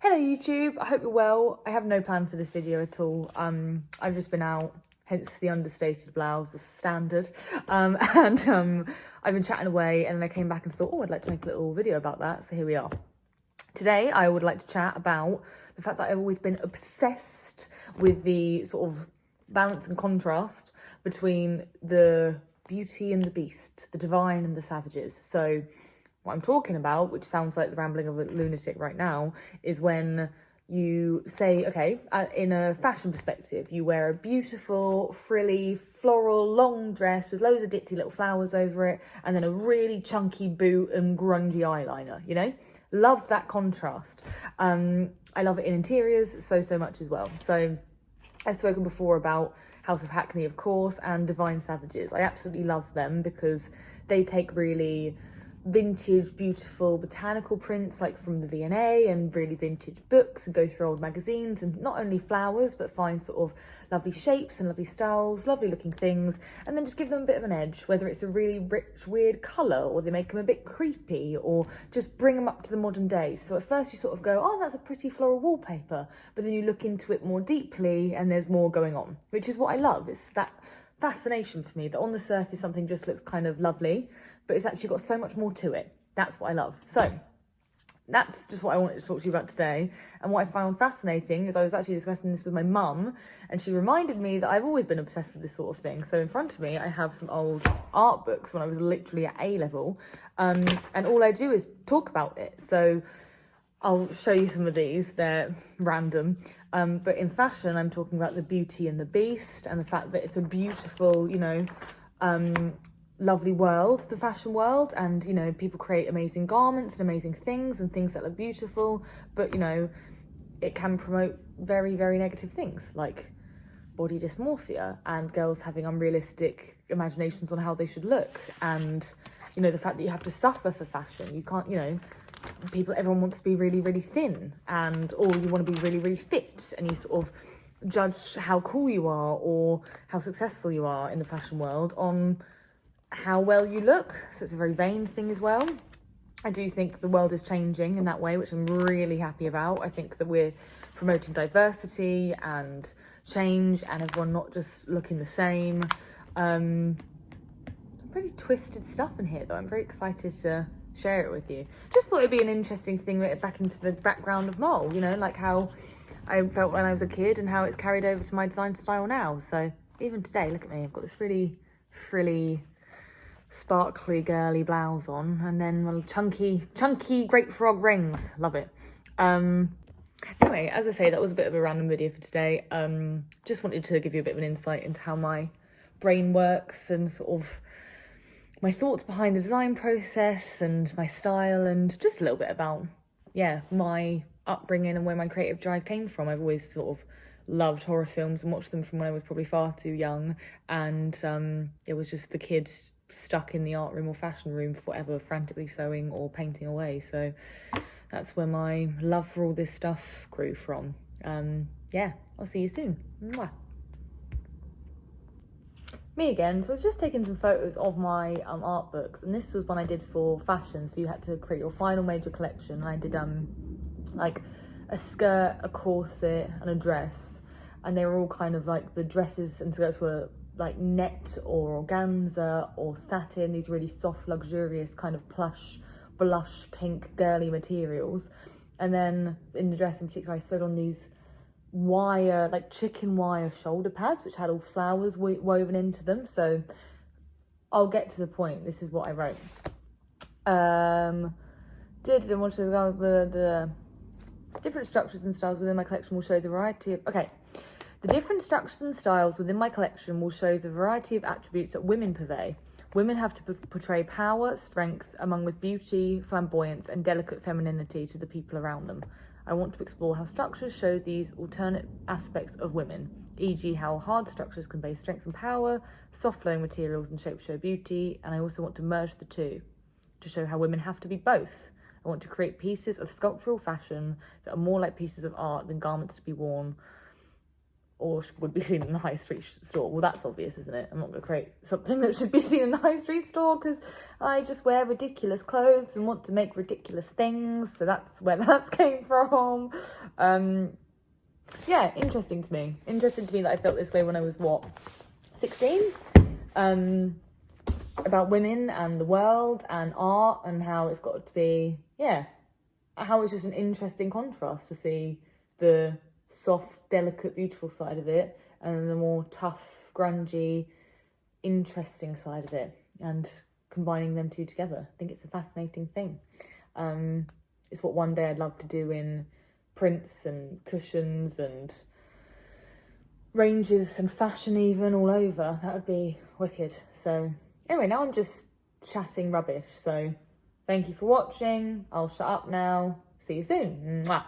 Hello YouTube, I hope you're well. I have no plan for this video at all. I've just been out, hence the understated blouse, the standard. I've been chatting away and then I came back and thought, oh, I'd like to make a little video about that. So here we are. Today, I would like to chat about the fact that I've always been obsessed with the sort of balance and contrast between the beauty and the beast, the divine and the savages. So what I'm talking about, which sounds like the rambling of a lunatic right now, is when you say, okay, in a fashion perspective, you wear a beautiful, frilly, floral, long dress with loads of ditzy little flowers over it, and then a really chunky boot and grungy eyeliner, you know? Love that contrast. I love it in interiors so much as well. So I've spoken before about House of Hackney, of course, and Divine Savages. I absolutely love them because they take really vintage, beautiful botanical prints like from the V&A and really vintage books and go through old magazines and not only flowers but find sort of lovely shapes and lovely styles, lovely looking things, and then just give them a bit of an edge, whether it's a really rich, weird colour or they make them a bit creepy or just bring them up to the modern day. So at first you sort of go, oh, that's a pretty floral wallpaper, but then you look into it more deeply and there's more going on, which is what I love. It's that fascination for me that on the surface something just looks kind of lovely, but it's actually got so much more to it. That's what I love. So that's just what I wanted to talk to you about today. And what I found fascinating is I was actually discussing this with my mum and she reminded me that I've always been obsessed with this sort of thing. So in front of me, I have some old art books when I was literally at A level. And all I do is talk about it. So I'll show you some of these, they're random. But in fashion, I'm talking about the beauty and the beast and the fact that it's a beautiful, you know, lovely world, the fashion world, and, you know, people create amazing garments and amazing things and things that look beautiful, but, you know, it can promote very negative things like body dysmorphia and girls having unrealistic imaginations on how they should look, and, you know, the fact that you have to suffer for fashion. You can't, you know, everyone wants to be really thin, and or you want to be really fit, and you sort of judge how cool you are or how successful you are in the fashion world on how well you look. So it's a very vain thing as well. I do think the world is changing in that way, which I'm really happy about. I think that we're promoting diversity and change and everyone not just looking the same. Pretty twisted stuff in here though. I'm very excited to share it with you. Just thought it'd be an interesting thing back into the background of Mole, you know, like how I felt when I was a kid and how it's carried over to my design style now. So even today, look at me, I've got this really frilly, sparkly, girly blouse on, and then little chunky great frog rings. Love it. Anyway, as I say, that was a bit of a random video for today. Just wanted to give you a bit of an insight into how my brain works and sort of my thoughts behind the design process and my style, and just a little bit about, yeah, my upbringing and where my creative drive came from. I've always sort of loved horror films and watched them from when I was probably far too young, and it was just the kid stuck in the art room or fashion room forever, frantically sewing or painting away. So that's where my love for all this stuff grew from. Yeah, I'll see you soon. Mwah. Me again. So I was just taking some photos of my art books, and this was one I did for fashion, so you had to create your final major collection. And I did like a skirt, a corset and a dress, and they were all kind of like, the dresses and skirts were like net or organza or satin, these really soft, luxurious kind of plush, blush pink, girly materials. And then in the dress in particular, I sewed on these wire, like chicken wire shoulder pads, which had all flowers woven into them. So I'll get to the point. This is what I wrote. Different structures and styles within my collection will show the variety of... Okay. The different structures and styles within my collection will show the variety of attributes that women purvey. Women have to portray power, strength, among with beauty, flamboyance, and delicate femininity to the people around them. I want to explore how structures show these alternate aspects of women, e.g. how hard structures convey strength and power, soft flowing materials and shapes show beauty, and I also want to merge the two to show how women have to be both. I want to create pieces of sculptural fashion that are more like pieces of art than garments to be worn or would be seen in the high street store. Well, that's obvious, isn't it? I'm not going to create something that should be seen in the high street store because I just wear ridiculous clothes and want to make ridiculous things. So that's where that came from. Yeah, interesting to me. Interesting to me that I felt this way when I was, what, 16? About women and the world and art and how it's got to be, yeah, how it's just an interesting contrast to see the soft, delicate, beautiful side of it and then the more tough, grungy, interesting side of it, and combining them two together. I think it's a fascinating thing. It's what one day I'd love to do in prints and cushions and ranges and fashion even all over. That would be wicked. So anyway, now I'm just chatting rubbish. So thank you for watching. I'll shut up now. See you soon. Mwah.